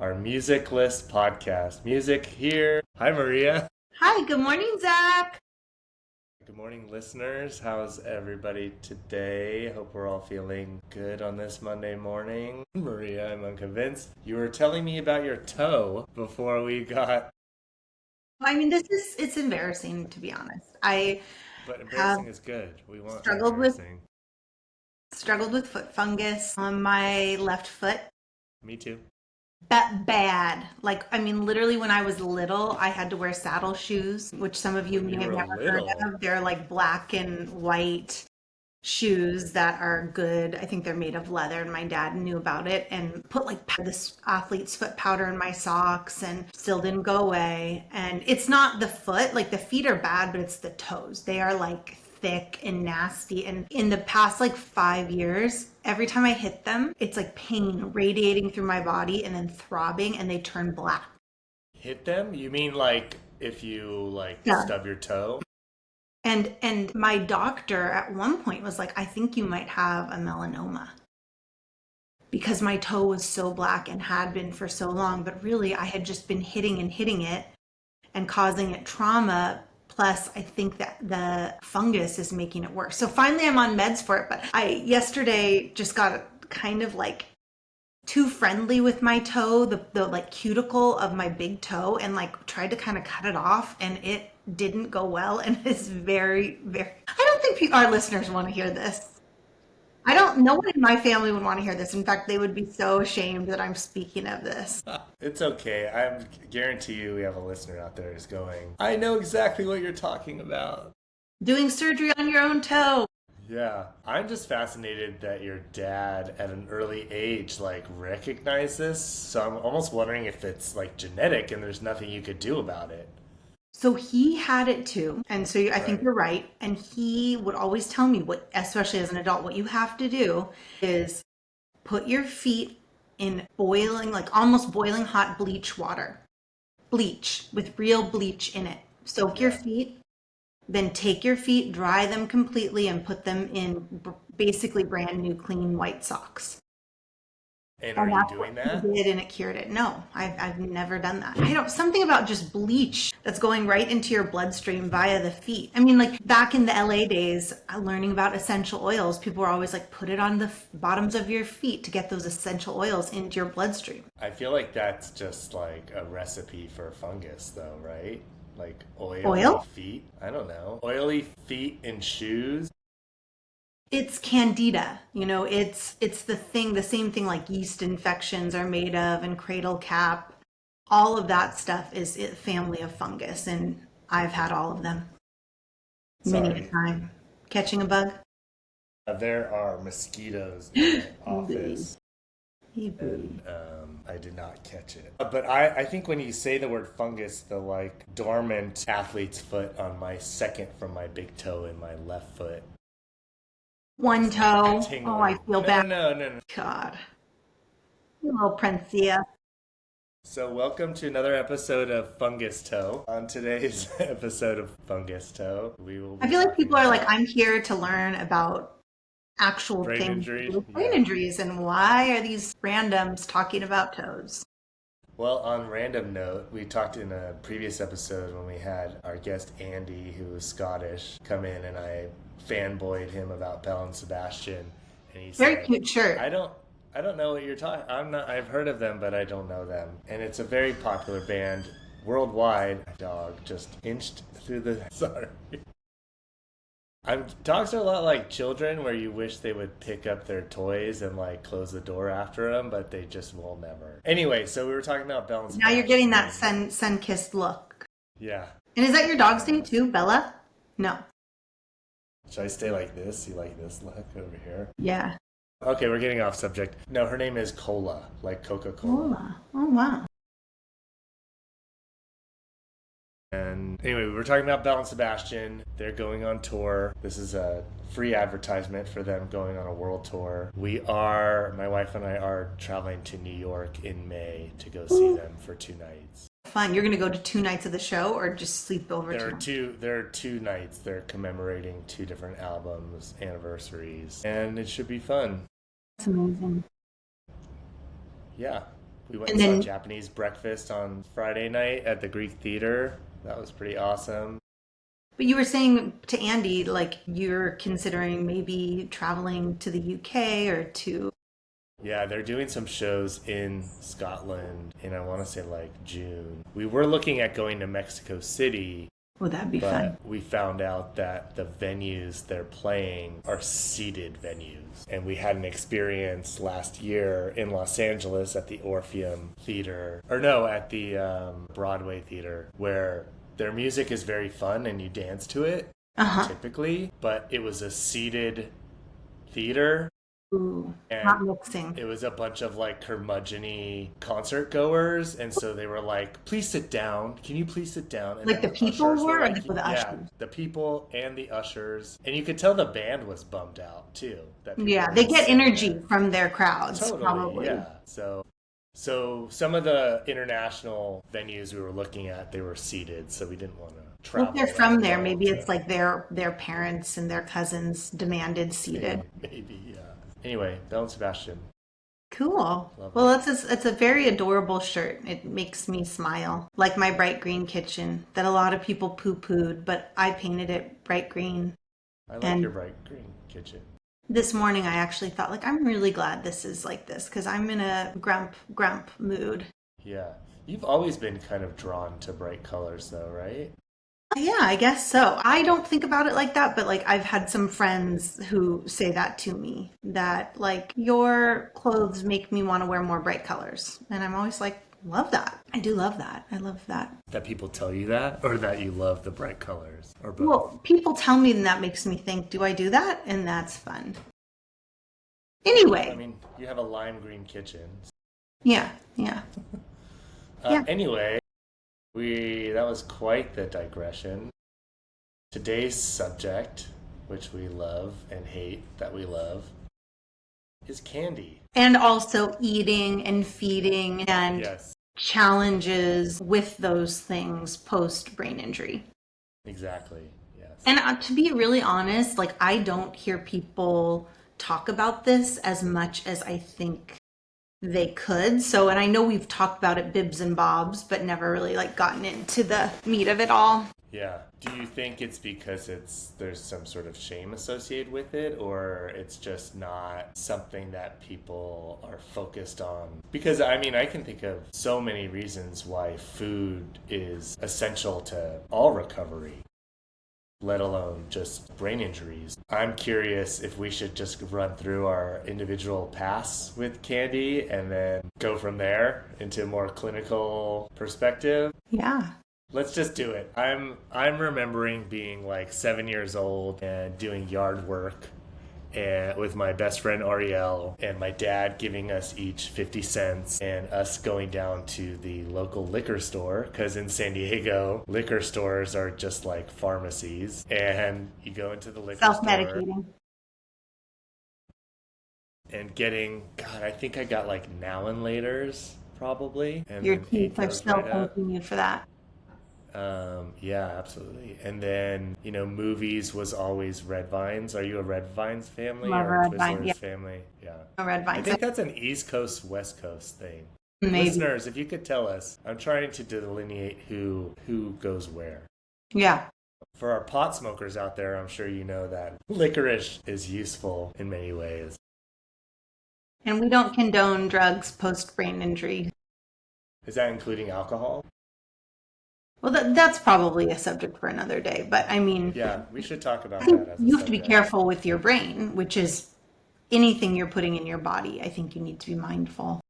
our music list podcast. Music here. Hi, Maria. Hi, good morning, Zach. Good morning, listeners. How's everybody today? Hope we're all feeling good on this Monday morning. Maria, I'm unconvinced. You were telling me about your toe before we got. I mean, it's embarrassing to be honest. I But have embarrassing is good. We want struggled with embarrassing. struggled with foot fungus on my left foot. Me too. That bad. Like, I mean, literally when I was little, I had to wear saddle shoes, which some of you When you may have were never heard little. of. They're like black and white shoes that are good. I think they're made of leather, and my dad knew about it and put like this athlete's foot powder in my socks and still didn't go away. And it's not the foot, like the feet are bad, but it's the toes. They are like thick and nasty. And in the past like 5 years, every time I hit them, it's like pain radiating through my body and then throbbing and they turn black. Hit them? You mean like if you like Yeah. stub your toe? And my doctor at one point was like, I think you might have a melanoma because my toe was so black and had been for so long. But really, I had just been hitting and hitting it and causing it trauma. Plus, I think that the fungus is making it worse. So finally, I'm on meds for it. But I yesterday just got kind of like too friendly with my toe, the like cuticle of my big toe, and like tried to kind of cut it off, and it didn't go well, and it's very. I don't think our listeners want to hear this. I don't. No one in my family would want to hear this. In fact, they would be so ashamed that I'm speaking of this. It's okay. I guarantee you we have a listener out there who's going, I know exactly what you're talking about. Doing surgery on your own toe. Yeah. I'm just fascinated that your dad at an early age like recognized this. So I'm almost wondering if it's like genetic and there's nothing you could do about it. So he had it too. And so I think Right. you're right. And he would always tell me what, especially as an adult, what you have to do is put your feet in boiling, like almost boiling hot bleach water. Bleach with real bleach in it. Soak your Yeah. feet, then take your feet, dry them completely, and put them in basically brand new clean white socks. And are And you that's what doing he that? did, and it cured it. No, I've never done that. I don't, something about just bleach that's going right into your bloodstream via the feet. I mean, like back in the LA days, learning about essential oils, people were always like, put it on the bottoms of your feet to get those essential oils into your bloodstream. I feel like that's just like a recipe for fungus though, right? Like oily Oil? feet. I don't know. Oily feet in shoes. It's candida. It's the same thing like yeast infections are made of and cradle cap. All of that stuff is a family of fungus, and I've had all of them many a Sorry. time. Catching a bug? There are mosquitoes in my Boo. office, Boo. and I did not catch it. But I think when you say the word fungus, the like dormant athlete's foot on my second from my big toe in my left foot One is like toe. Oh, I tingling. feel No, bad. no, no, no, no. God. You little Princia. So welcome to another episode of Fungus Toe. On today's episode of Fungus Toe, we will I be feel like talking people are like, about I'm here to learn about actual brain things injuries. with brain Yeah. injuries, and why are these randoms talking about toes? Well, on random note, we talked in a previous episode when we had our guest Andy, who was Scottish, come in, and I fanboyed him about Belle and Sebastian, and he Very said, cute shirt. I don't know what you're talking. I'm not. I've heard of them, but I don't know them." And it's a very popular band worldwide. My dog just inched through the. Sorry. Dogs are a lot like children, where you wish they would pick up their toys and like close the door after them, but they just will never. Anyway, so we were talking about Belle and Now you're getting that Sebastian. sun-kissed look. Yeah. And is that your dog's name too, Bella? No. Should I stay like this? You like this look over here? Yeah. Okay, we're getting off subject. No, her name is Cola, like Coca-Cola. Cola. Oh, wow. And anyway, we were talking about Belle and Sebastian. They're going on tour. This is a free advertisement for them going on a world tour. My wife and I are traveling to New York in May to go see them for 2 nights. Fun. You're going to go to 2 nights of the show or just sleep over There are tonight? there are 2 nights. They're commemorating 2 different albums, anniversaries, and it should be fun. That's amazing. Yeah. We went And and saw then, Japanese breakfast on Friday night at the Greek Theater. That was pretty awesome. but you were saying to Andy, like you're considering maybe traveling to the UK or to, Yeah, they're doing some shows in Scotland in I want to say like June. We were looking at going to Mexico City, would that be fun? but we found out that the venues they're playing are seated venues. And we had an experience last year in Los Angeles at the Orpheum Theater, or no, at the Broadway Theater, where their music is very fun and you dance to it Uh-huh. typically, but it was a seated theater Ooh, and not mixing. it was a bunch of like curmudgeon-y concert goers, and so they were like, please sit down, can you please sit down, and Like then the the people ushers were were or like, the yeah, ushers? the people and the ushers, and you could tell the band was bummed out too that people Yeah, were they just get sitting energy there. from their crowds, Totally, probably. yeah. So some of the international venues we were looking at, they were seated, so we didn't want to Well, if they're travel that from there, well maybe to it's like their parents and their cousins demanded seated. maybe, yeah. Anyway, Belle and Sebastian, Cool. love Well, it. it's a very adorable shirt. It makes me smile, like my bright green kitchen that a lot of people poo-pooed, but I painted it bright green. I like your And bright green kitchen. this morning I actually thought like I'm really glad this is like this because I'm in a grump mood. Yeah. You've always been kind of drawn to bright colors, though, right? Yeah, I guess so. I don't think about it like that, but like I've had some friends who say that to me that like your clothes make me want to wear more bright colors. And I'm always like, love that. I do love that. I love that. That people tell you that, or that you love the bright colors, or both. Well, people tell me and that makes me think, do I do that? And that's fun. Anyway, I mean, you have a lime green kitchen. yeah, yeah, yeah. Anyway, that was quite the digression. Today's subject, which we love and hate that we love, is candy. And also eating and feeding and Yes, challenges with those things post brain injury. exactly. Yes. And to be really honest, like I don't hear people talk about this as much as I think they could. So, and I know we've talked about it bibs and bobs, but never really like gotten into the meat of it all. Yeah. Do you think it's because there's some sort of shame associated with it, or it's just not something that people are focused on? Because I mean, I can think of so many reasons why food is essential to all recovery, let alone just brain injuries. I'm curious if we should just run through our individual paths with candy and then go from there into a more clinical perspective. Yeah. Let's just do it. I'm remembering being like 7 years old and doing yard work and with my best friend Ariel and my dad giving us each 50 cents and us going down to the local liquor store because in San Diego liquor stores are just like pharmacies, and you go into the liquor store Self-medicating. and getting, God, I think I got like now and laters probably, and Your then ate teeth are those still right up. thanking you for that. Yeah, absolutely. And then, movies was always Red Vines. Are you a Red Vines family Love or a red vine. Yeah, Twizzlers family? Yeah. red I vines. think that's an East Coast, West Coast thing. Maybe. Listeners, if you could tell us, I'm trying to delineate who goes where. Yeah. For our pot smokers out there, I'm sure you know that licorice is useful in many ways. And we don't condone drugs post brain injury. Is that including alcohol? Well, that's probably a subject for another day. But I mean, Yeah, we should talk I about think that as a you have to be subject. careful with your brain, which is anything you're putting in your body. I think you need to be mindful.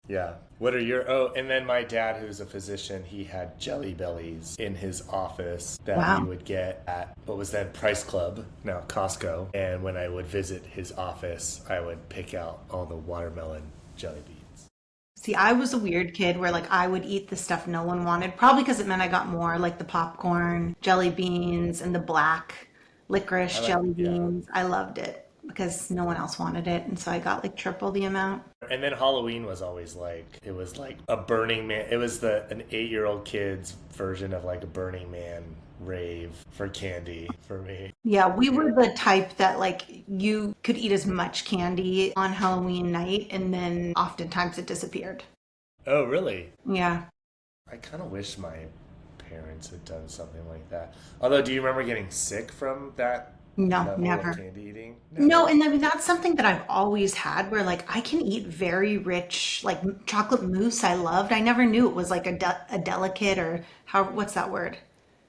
Yeah. What are your and then my dad who's a physician, he had jelly bellies in his office that we Wow. would get at what was then Price Club, now Costco. And when I would visit his office, I would pick out all the watermelon jelly beans. See, I was a weird kid where like I would eat the stuff no one wanted, probably because it meant I got more, like the popcorn, jelly beans, and the black I licorice like, jelly yeah. beans. I loved it because no one else wanted it, and so I got like triple the amount. And then Halloween was always like, it was like a Burning Man. It was an 8-year-old kid's version of like a Burning Man rave for candy for me. Yeah, we were the type that like you could eat as much candy on Halloween night, and then oftentimes it disappeared. Oh, really? Yeah. I kind of wish my parents had done something like that. Although, do you remember getting sick from that No, level of never. candy eating? No, Never. and I mean that's something that I've always had where like I can eat very rich like chocolate mousse I loved. I never knew it was like a delicate or how what's that word?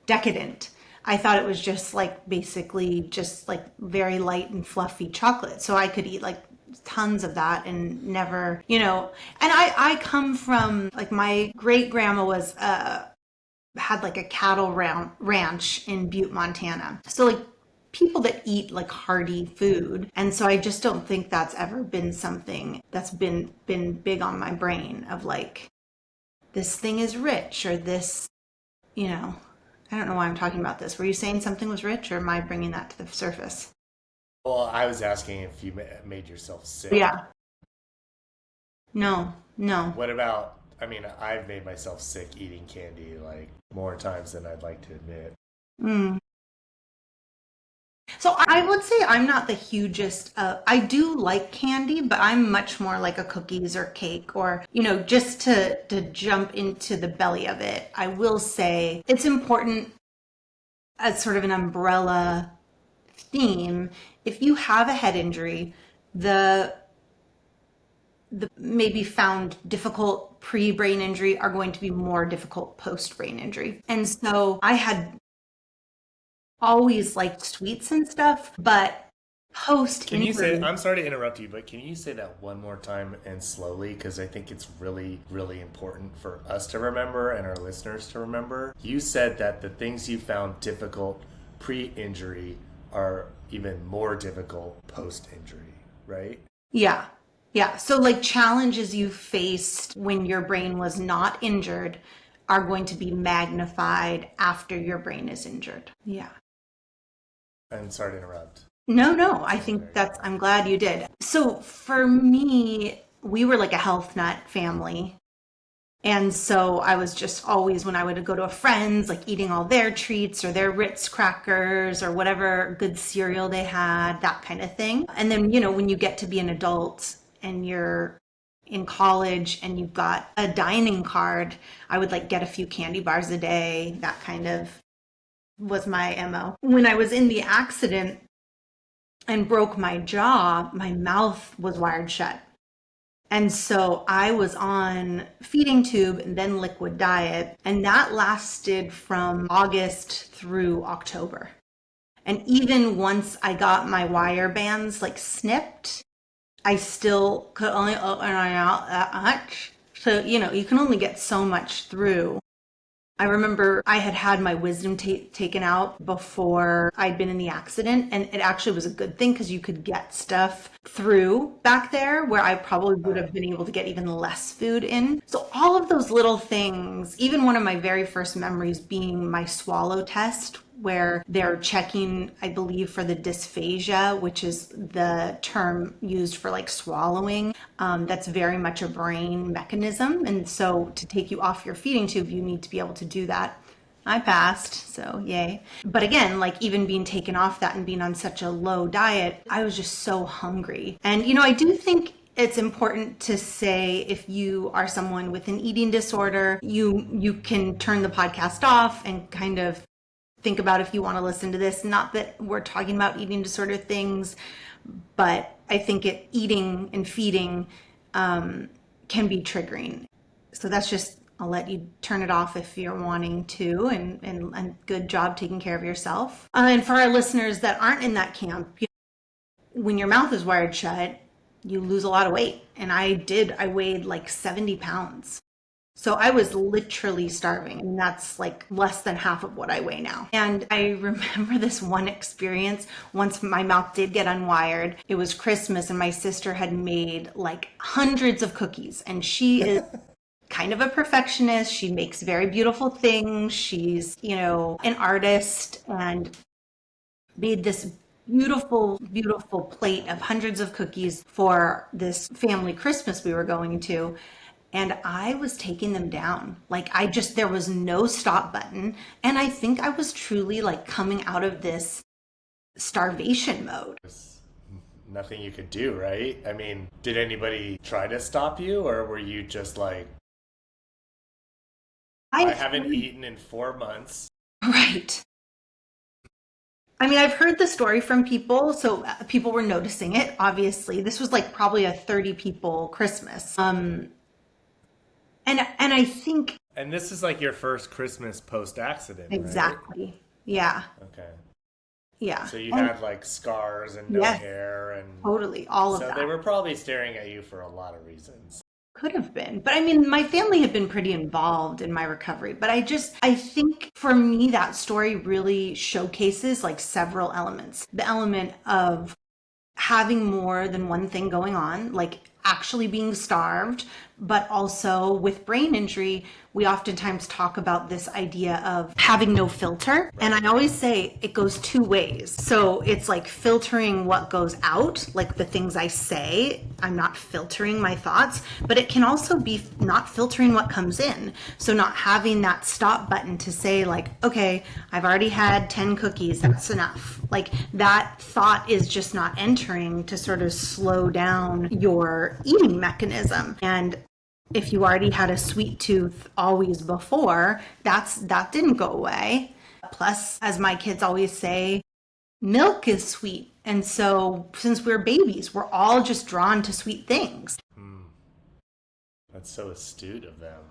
Decadent. I thought it was just like basically just like very light and fluffy chocolate. So I could eat like tons of that and never, and I come from like my great grandma was had like a cattle ranch in Butte, Montana. So like people that eat like hearty food. And so I just don't think that's ever been something that's been big on my brain of like this thing is rich or this, you know. I don't know why I'm talking about this. Were you saying something was rich or am I bringing that to the surface? Well, I was asking if you made yourself sick. Yeah. No. No. What about, I mean, I've made myself sick eating candy like more times than I'd like to admit. Mm. So I would say I'm not the hugest. I do like candy, but I'm much more like a cookies or cake, or just to jump into the belly of it. I will say it's important as sort of an umbrella theme. If you have a head injury, the the maybe found difficult pre-brain injury are going to be more difficult post-brain injury. And so I had always liked sweets and stuff, but post Can you say, injury, I'm sorry to interrupt you, but can you say that one more time and slowly? Because I think it's really, really important for us to remember and our listeners to remember. You said that the things you found difficult pre injury are even more difficult post injury, right? yeah. Yeah. So like challenges you faced when your brain was not injured are going to be magnified after your brain is injured. Yeah. I'm sorry to interrupt. No, no, I Sounds think very that's, important. I'm glad you did. So for me, we were like a health nut family. And so I was just always, when I would go to a friend's, like eating all their treats or their Ritz crackers or whatever good cereal they had, that kind of thing. And then, when you get to be an adult and you're in college and you've got a dining card, I would like get a few candy bars a day. That kind of was my MO. When I was in the accident and broke my jaw, my mouth was wired shut. And so I was on feeding tube and then liquid diet, and that lasted from August through October. And even once I got my wire bands like snipped, I still could only open my mouth that much. So, you can only get so much through. I remember I had had my wisdom taken out before I'd been in the accident, and it actually was a good thing because you could get stuff through back there where I probably would have been able to get even less food in. So, all of those little things, even one of my very first memories being my swallow test, where they're checking, I believe, for the dysphagia, which is the term used for like swallowing. That's very much a brain mechanism. And so to take you off your feeding tube, you need to be able to do that. I passed, so yay. But again, like even being taken off that and being on such a low diet, I was just so hungry. And, I do think it's important to say if you are someone with an eating disorder, you can turn the podcast off and kind of think about if you want to listen to this. Not that we're talking about eating disorder things, but I think eating and feeding can be triggering. So that's just, I'll let you turn it off if you're wanting to, and good job taking care of yourself. And for our listeners that aren't in that camp, when your mouth is wired shut, you lose a lot of weight. And I weighed like 70 pounds. So I was literally starving, and that's like less than half of what I weigh now. And I remember this one experience once my mouth did get unwired. It was Christmas, and my sister had made like hundreds of cookies, and she is kind of a perfectionist. She makes very beautiful things. She's, an artist, and made this beautiful, beautiful plate of hundreds of cookies for this family Christmas we were going to. And I was taking them down. Like there was no stop button. And I think I was truly like coming out of this starvation mode. There's nothing you could do, right? I mean, did anybody try to stop you, or were you just like I I've haven't heard, eaten in 4 months. right. I mean, I've heard the story from people, so people were noticing it, obviously. This was like probably a 30 people Christmas. And I think And this is like your first Christmas post accident, right? exactly. Yeah. Okay. Yeah. So you And had like scars and no yes, hair, and totally. All of so they that. were probably staring at you for a lot of reasons. Could have been. But I mean, my family had been pretty involved in my recovery. But I think for me, that story really showcases like several elements. The element of having more than one thing going on, like actually being starved, but also with brain injury, we oftentimes talk about this idea of having no filter. And Right. I always say it goes two ways. So it's like filtering what goes out, like the things I say. I'm not filtering my thoughts, but it can also be not filtering what comes in. So not having that stop button to say, like, okay, I've already had 10 cookies, that's enough. Like that thought is just not entering to sort of slow down your eating mechanism. And if you already had a sweet tooth always before, that didn't go away. Plus, as my kids always say, milk is sweet. And so since we're babies, we're all just drawn to sweet things. Hmm. That's so astute of them.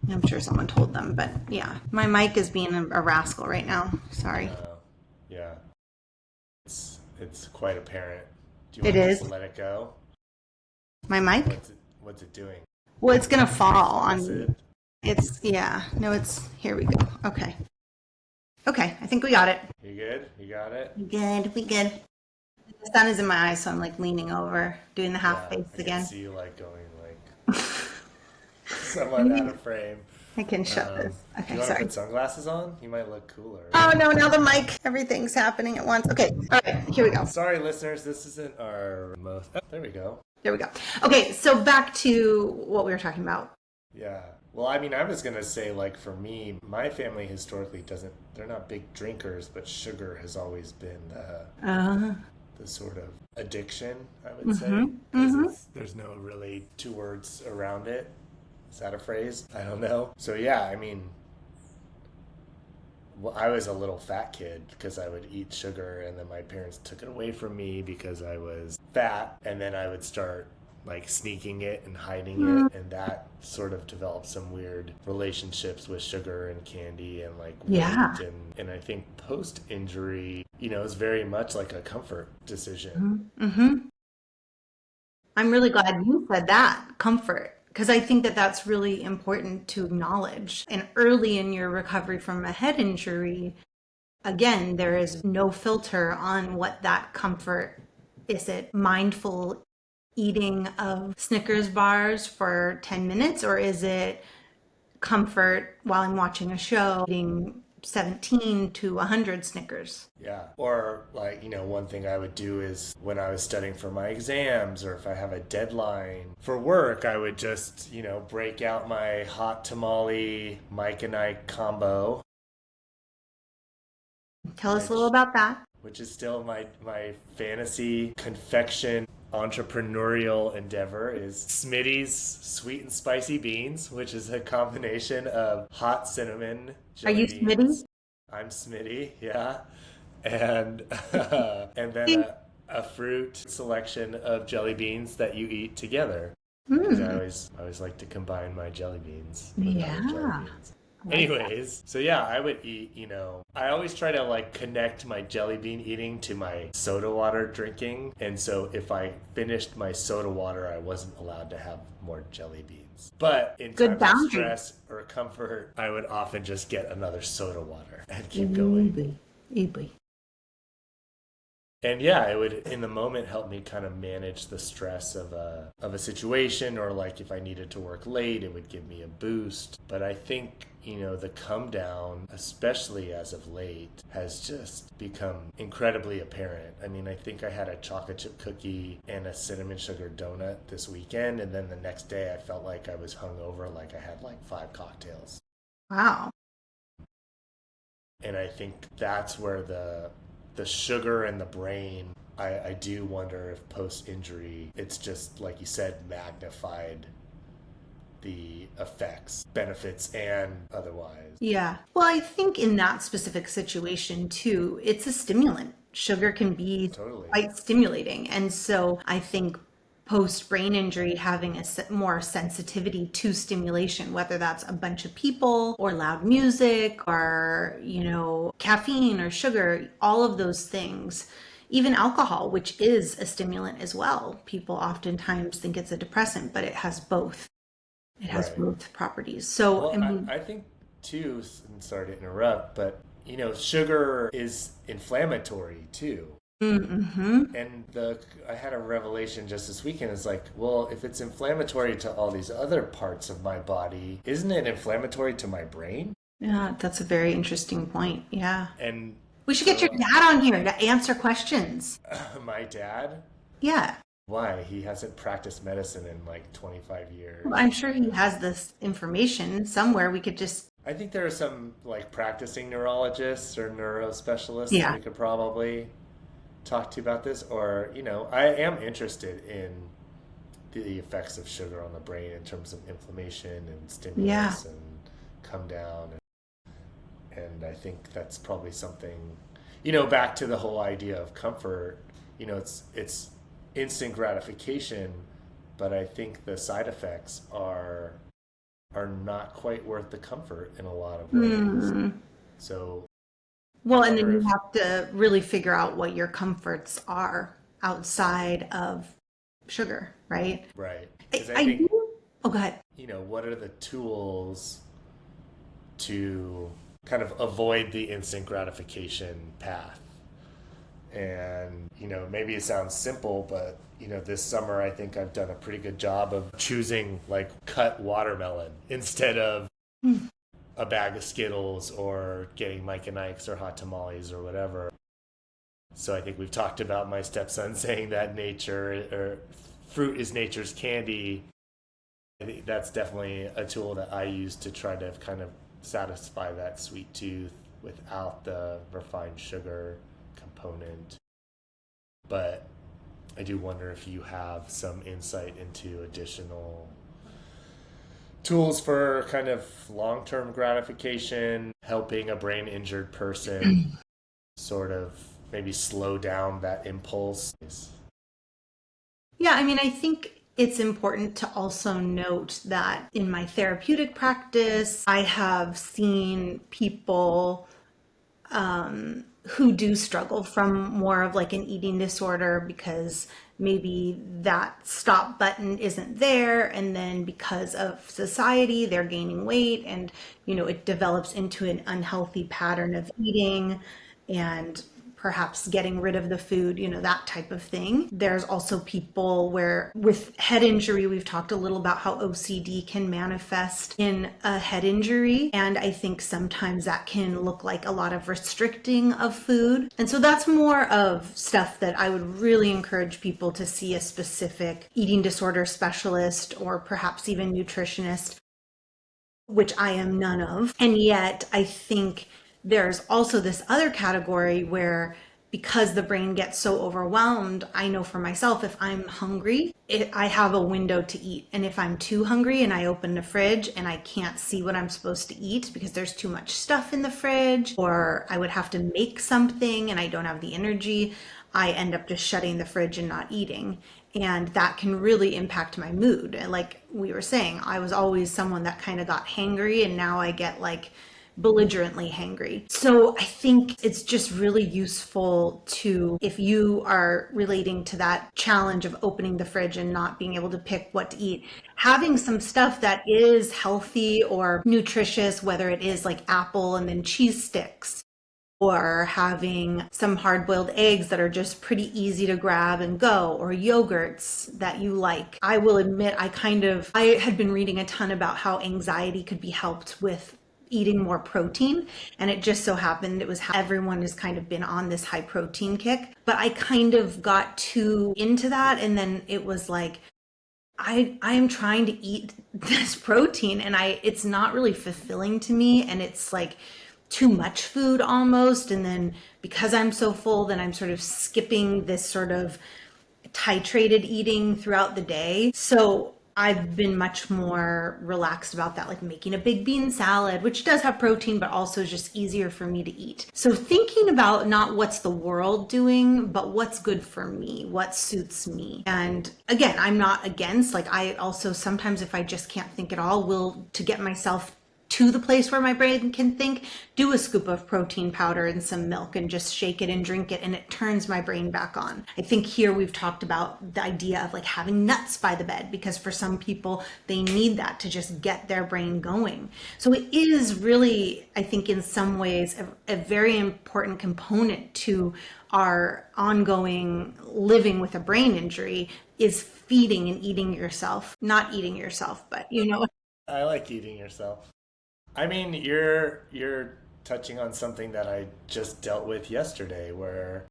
I'm sure someone told them, but yeah, my mic is being a rascal right now. Sorry. Yeah. It's quite apparent. Do you It want just to is. let it go? My mic? What's it doing? Well, it's gonna fall Is on. it? It's yeah. No, it's here we go. Okay. Okay, I think we got it. You good? You got it? We good. We good. The sun is in my eyes, so I'm like leaning over, doing the half Yeah, face I can again. see you like going like somewhat out of frame. I can shut this. Do Okay, you want to sorry. put sunglasses on? You might look cooler. Oh no, now the mic. Everything's happening at once. Okay, all right, here we go. Sorry, listeners, this isn't our most. Oh, there we go. There we go. Okay, so back to what we were talking about. Yeah. Well, I mean, I was gonna say, like, for me, my family historically doesn't. They're not big drinkers, but sugar has always been Uh, the sort of addiction, I would say, mm-hmm, because mm-hmm. there's no really two words around it. Is that a phrase? I don't know. So yeah, I mean, well, I was a little fat kid because I would eat sugar, and then my parents took it away from me because I was fat, and then I would start like sneaking it and hiding it, and that sort of developed some weird relationships with sugar and candy and like Yeah. weight, and I think post injury, it's very much like a comfort decision. Mm-hmm. I'm really glad you said that, comfort, because I think that that's really important to acknowledge. And early in your recovery from a head injury, again, there is no filter on what that comfort is. It mindful eating of Snickers bars for 10 minutes, or is it comfort while I'm watching a show eating 17 to 100 Snickers? Yeah. Or, like, one thing I would do is when I was studying for my exams or if I have a deadline for work, I would just, break out my hot tamale Mike and Ike combo, Tell us a little which about that. which is still my fantasy confection entrepreneurial endeavor, is Smitty's sweet and spicy beans, which is a combination of hot cinnamon Are jelly you Smitty? beans. I'm Smitty, yeah, and and then a fruit selection of jelly beans that you eat together. Because I Hmm. always like to combine my jelly beans with other jelly Yeah. beans. I like that. Anyways, so yeah, I would eat, I always try to like connect my jelly bean eating to my soda water drinking. And so if I finished my soda water, I wasn't allowed to have more jelly beans. But in Good times of boundary. stress or comfort, I would often just get another soda water and keep going. Easy. Easy. And yeah, it would in the moment help me kind of manage the stress of a situation, or like if I needed to work late, it would give me a boost. But I think, the come down, especially as of late, has just become incredibly apparent. I mean, I think I had a chocolate chip cookie and a cinnamon sugar donut this weekend, and then the next day I felt like I was hungover, like I had like 5 cocktails. Wow. And I think that's where the sugar and the brain, I do wonder if post injury it's just like you said magnified the effects, benefits, and otherwise. Yeah. Well, I think in that specific situation too, it's a stimulant. Sugar can be Totally. quite stimulating. And so I think post brain injury, having a more sensitivity to stimulation, whether that's a bunch of people or loud music or, caffeine or sugar, all of those things, even alcohol, which is a stimulant as well. People oftentimes think it's a depressant, but it has both. It has Right. both properties. So, I Well, mean, I think too, and sorry to interrupt, but sugar is inflammatory too. mm-hmm. And I had a revelation just this weekend. It's like, well, if it's inflammatory to all these other parts of my body, isn't it inflammatory to my brain? Yeah, that's a very interesting point. Yeah. And We should get your so dad on here to answer questions. my dad, Yeah. why? He hasn't practiced medicine in like 25 Well, years. I'm sure he has this information somewhere. We could just, I think there are some like practicing neurologists or neurospecialists that yeah. we could probably talk to about this. Or, I am interested in the effects of sugar on the brain in terms of inflammation and Yeah. stimulus and come down. And I think that's probably something, back to the whole idea of comfort. It's instant gratification, but I think the side effects are not quite worth the comfort in a lot of ways. Hmm. So I Well, and then wonder you if have to really figure out what your comforts are outside of sugar, right? right, I, because I I think do. Oh, go ahead. what are the tools to kind of avoid the instant gratification path? And, maybe it sounds simple, but, this summer I think I've done a pretty good job of choosing like cut watermelon instead of Hmm. a bag of Skittles or getting Mike and Ike's or hot tamales or whatever. So I think we've talked about my stepson saying that nature or fruit is nature's candy. I think that's definitely a tool that I use to try to kind of satisfy that sweet tooth without the refined sugar component. But I do wonder if you have some insight into additional tools for kind of long term gratification, helping a brain injured person sort of maybe slow down that impulse. Yeah, I mean, I think it's important to also note that in my therapeutic practice, I have seen people who do struggle from more of like an eating disorder because maybe that stop button isn't there, and then because of society they're gaining weight, and it develops into an unhealthy pattern of eating and perhaps getting rid of the food, that type of thing. There's also people where with head injury, we've talked a little about how OCD can manifest in a head injury. And I think sometimes that can look like a lot of restricting of food. And so that's more of stuff that I would really encourage people to see a specific eating disorder specialist or perhaps even nutritionist, which I am none of. And yet, I think there's also this other category where because the brain gets so overwhelmed, I know for myself, if I'm hungry, I have a window to eat. And if I'm too hungry and I open the fridge and I can't see what I'm supposed to eat because there's too much stuff in the fridge, or I would have to make something and I don't have the energy, I end up just shutting the fridge and not eating. And that can really impact my mood. And like we were saying, I was always someone that kind of got hangry, and now I get like belligerently hangry. So I think it's just really useful to, if you are relating to that challenge of opening the fridge and not being able to pick what to eat, having some stuff that is healthy or nutritious, whether it is like apple and then cheese sticks, or having some hard boiled eggs that are just pretty easy to grab and go, or yogurts that you like. I will admit, I had been reading a ton about how anxiety could be helped with eating more protein, and it just so happened it was how everyone has kind of been on this high protein kick, but I kind of got too into that, and then it was like I am trying to eat this protein, and it's not really fulfilling to me, and it's like too much food almost. And then because I'm so full, then I'm sort of skipping this sort of titrated eating throughout the day. So I've been much more relaxed about that, like making a big bean salad, which does have protein, but also just easier for me to eat. So thinking about not what's the world doing, but what's good for me, what suits me. And again, I'm not against, like I also sometimes if I just can't think at all, will to get myself to the place where my brain can think, do a scoop of protein powder and some milk and just shake it and drink it, and it turns my brain back on. I think here we've talked about the idea of like having nuts by the bed, because for some people they need that to just get their brain going. So it is really, I think in some ways, a very important component to our ongoing living with a brain injury is feeding and eating yourself. Not eating yourself, but I like eating yourself. I mean, you're touching on something that I just dealt with yesterday where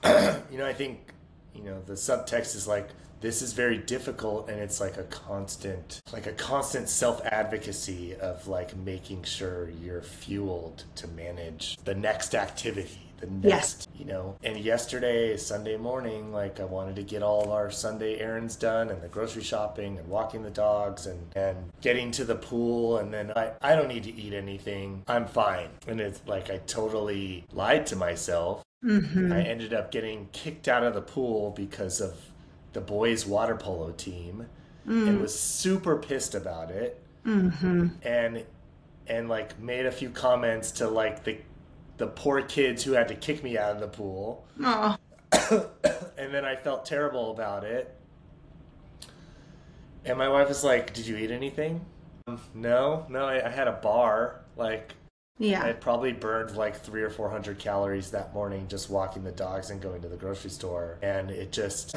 I think, the subtext is like this is very difficult and it's like a constant self-advocacy of like making sure you're fueled to manage the next activity, the yes. next, and yesterday, Sunday morning, like I wanted to get all of our Sunday errands done and the grocery shopping and walking the dogs and getting to the pool. And then I don't need to eat anything. I'm fine. And it's like I totally lied to myself. I Hmm. ended up getting kicked out of the pool because of the boys' water polo team and Mm. was super pissed about it Hmm. and like made a few comments to like the poor kids who had to kick me out of the pool. Oh, And then I felt terrible about it. And my wife was like, "Did you eat anything?" No, no, I had a bar. Like, I yeah. had probably burned like 300 or 400 calories that morning just walking the dogs and going to the grocery store. And it just,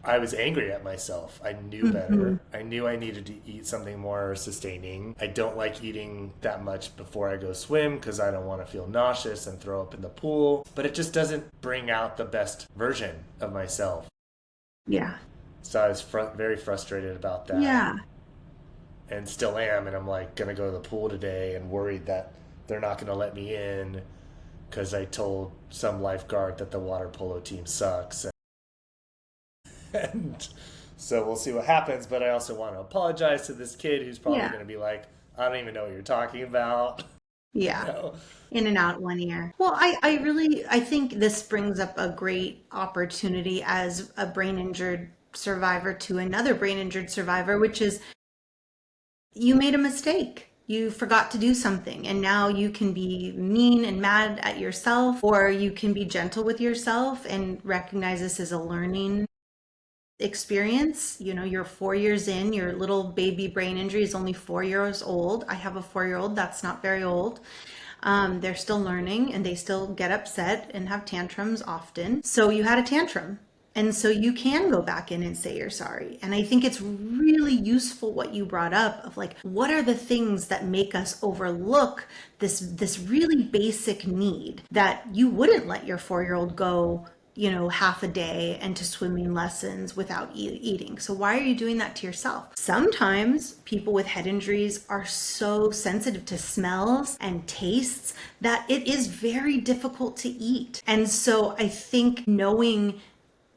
I was angry at myself. I knew Hmm. better. I knew I needed to eat something more sustaining. I don't like eating that much before I go swim because I don't want to feel nauseous and throw up in the pool. But it just doesn't bring out the best version of myself. Yeah. So I was very frustrated about that Yeah. and still am. And I'm like, going to go to the pool today and worried that they're not going to let me in because I told some lifeguard that the water polo team sucks. And so we'll see what happens. But I also want to apologize to this kid who's probably Yeah. going to be like, I don't even know what you're talking about. you Yeah. know? In and out one ear. Well, I really, I think this brings up a great opportunity as a brain injured survivor to another brain injured survivor, which is you made a mistake. You forgot to do something, and now you can be mean and mad at yourself, or you can be gentle with yourself and recognize this as a learning experience. You're 4 years in, your little baby brain injury is only 4 years old. I have a 4 year old, that's not very old. They're still learning and they still get upset and have tantrums often. So you had a tantrum. And so you can go back in and say you're sorry. And I think it's really useful what you brought up of like, what are the things that make us overlook this really basic need that you wouldn't let your 4 year old go half a day and to swimming lessons without eating. So why are you doing that to yourself? Sometimes people with head injuries are so sensitive to smells and tastes that it is very difficult to eat. And so I think knowing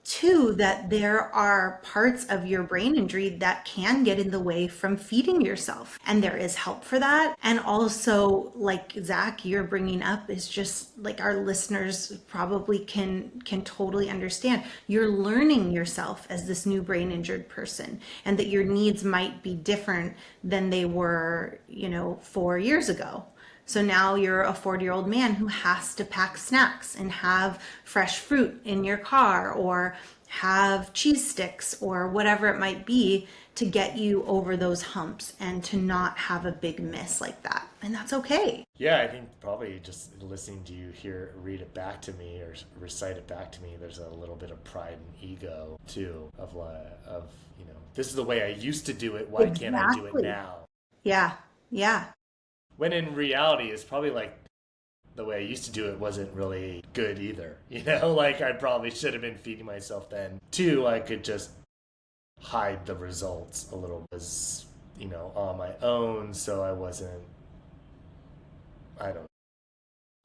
too that there are parts of your brain injury that can get in the way from feeding yourself, and there is help for that. And also, like Zach, you're bringing up is just like our listeners probably can totally understand, you're learning yourself as this new brain injured person, and that your needs might be different than they were 4 years ago. So now you're a 40-year-old man who has to pack snacks and have fresh fruit in your car or have cheese sticks or whatever it might be to get you over those humps and to not have a big miss like that. And that's okay. Yeah, I think probably just listening to you read it back to me or recite it back to me, there's a little bit of pride and ego too of this is the way I used to do it. Why can't I do it Exactly. now? Yeah. Yeah. When in reality, it's probably like the way I used to do it wasn't really good either. Like I probably should have been feeding myself then. Two, I could just hide the results a little as, on my own. So I wasn't, I don't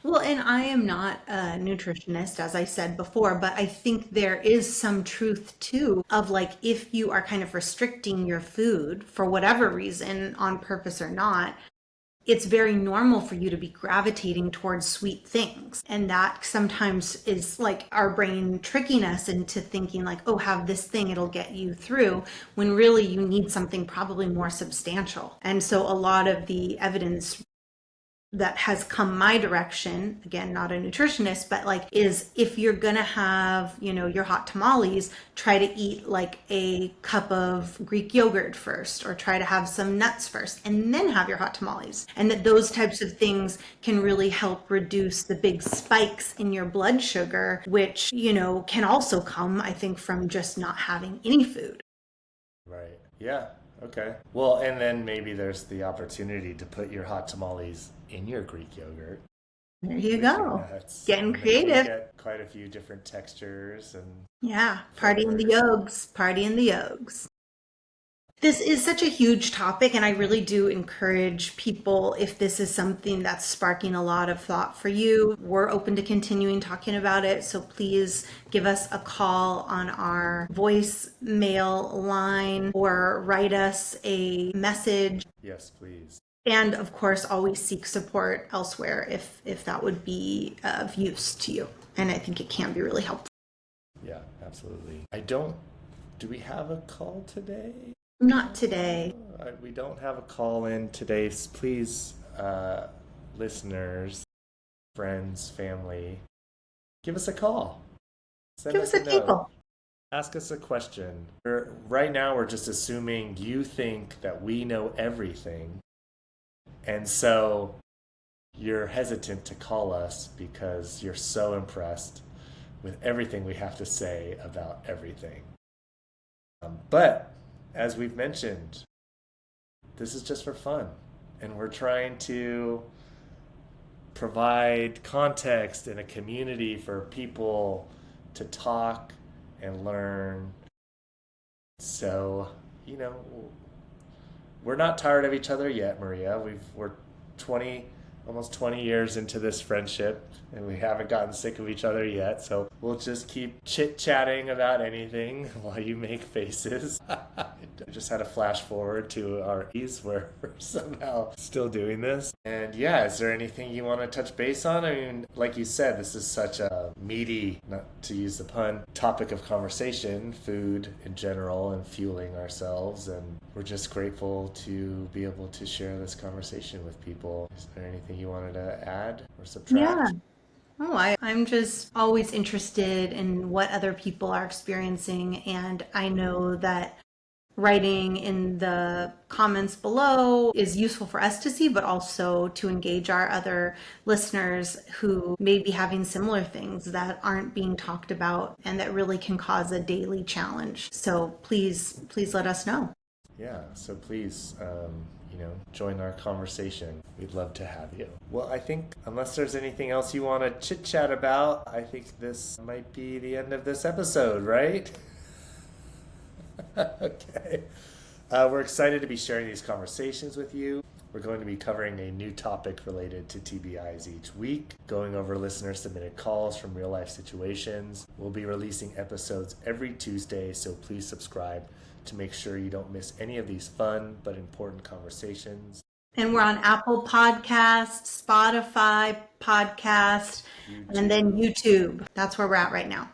Well, and I am not a nutritionist, as I said before, but I think there is some truth too of like if you are kind of restricting your food for whatever reason, on purpose or not, it's very normal for you to be gravitating towards sweet things. And that sometimes is like our brain tricking us into thinking like, oh, have this thing, it'll get you through, when really you need something probably more substantial. And so a lot of the evidence that has come my direction, again, not a nutritionist, but like is if you're gonna have, your hot tamales, try to eat like a cup of Greek yogurt first, or try to have some nuts first and then have your hot tamales. And that those types of things can really help reduce the big spikes in your blood sugar, which, can also come, I think, from just not having any food. Right. Yeah. Okay. Well, and then maybe there's the opportunity to put your hot tamales in your Greek yogurt There you with your go. nuts, Getting and then you creative. get quite a few different textures and Yeah. Party in the flavors. yolks. Party in the yolks. This is such a huge topic, and I really do encourage people, if this is something that's sparking a lot of thought for you, we're open to continuing talking about it. So please give us a call on our voicemail line or write us a message. Yes, please. And of course, always seek support elsewhere if that would be of use to you. And I think it can be really helpful. Yeah, absolutely. I don't. Do we have a call today? Not today. We don't have a call in today. Please, listeners, friends, family, give us a call. Send Give us us a a note. tinkle. Ask us a question. Right now, we're just assuming you think that we know everything. And so you're hesitant to call us because you're so impressed with everything we have to say about everything. But as we've mentioned, this is just for fun. And we're trying to provide context and a community for people to talk and learn. So, you know, we're not tired of each other yet, Maria. We're 20 almost 20 years into this friendship and we haven't gotten sick of each other yet. So we'll just keep chit-chatting about anything while you make faces. I just had a flash forward to our ease where we're somehow still doing this. And yeah, is there anything you want to touch base on? I mean, like you said, this is such a meaty, not to use the pun, topic of conversation, food in general and fueling ourselves. And we're just grateful to be able to share this conversation with people. Is there anything you wanted to add or Yeah. subtract? Oh, I'm just always interested in what other people are experiencing. And I know that writing in the comments below is useful for us to see, but also to engage our other listeners who may be having similar things that aren't being talked about and that really can cause a daily challenge. So please let us know. Yeah, so please, join our conversation. We'd love to have you. Well, I think unless there's anything else you want to chit chat about, I think this might be the end of this episode, right? Okay. We're excited to be sharing these conversations with you. We're going to be covering a new topic related to TBIs each week, going over listener submitted calls from real life situations. We'll be releasing episodes every Tuesday, so please subscribe to make sure you don't miss any of these fun but important conversations. And we're on Apple Podcasts, Spotify Podcast, and then YouTube. YouTube. That's where we're at right now.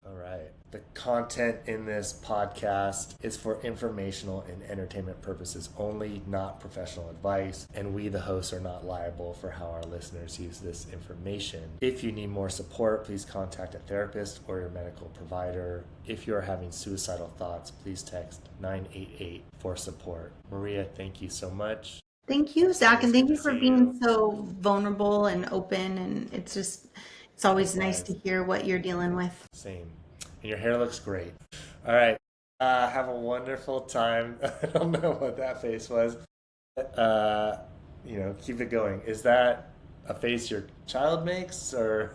All right. The content in this podcast is for informational and entertainment purposes only, not professional advice, and we, the hosts, are not liable for how our listeners use this information. If you need more support, please contact a therapist or your medical provider. If you are having suicidal thoughts, please text 988 for support. Maria, thank you so much. Thank you, Zach, Always and good thank to you for see you. being so vulnerable and open. And it's always nice to Likewise. hear what you're dealing with. Same. And your hair looks great. All right. Have a wonderful time. I don't know what that face was. Uh, keep it going. Is that a face your child makes or?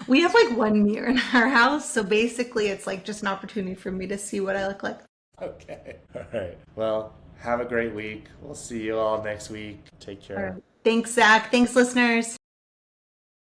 We have like one mirror in our house, so basically it's like just an opportunity for me to see what I look like. Okay. All right. Well, have a great week. We'll see you all next week. Take All care. right. Thanks, Zach. Thanks, listeners.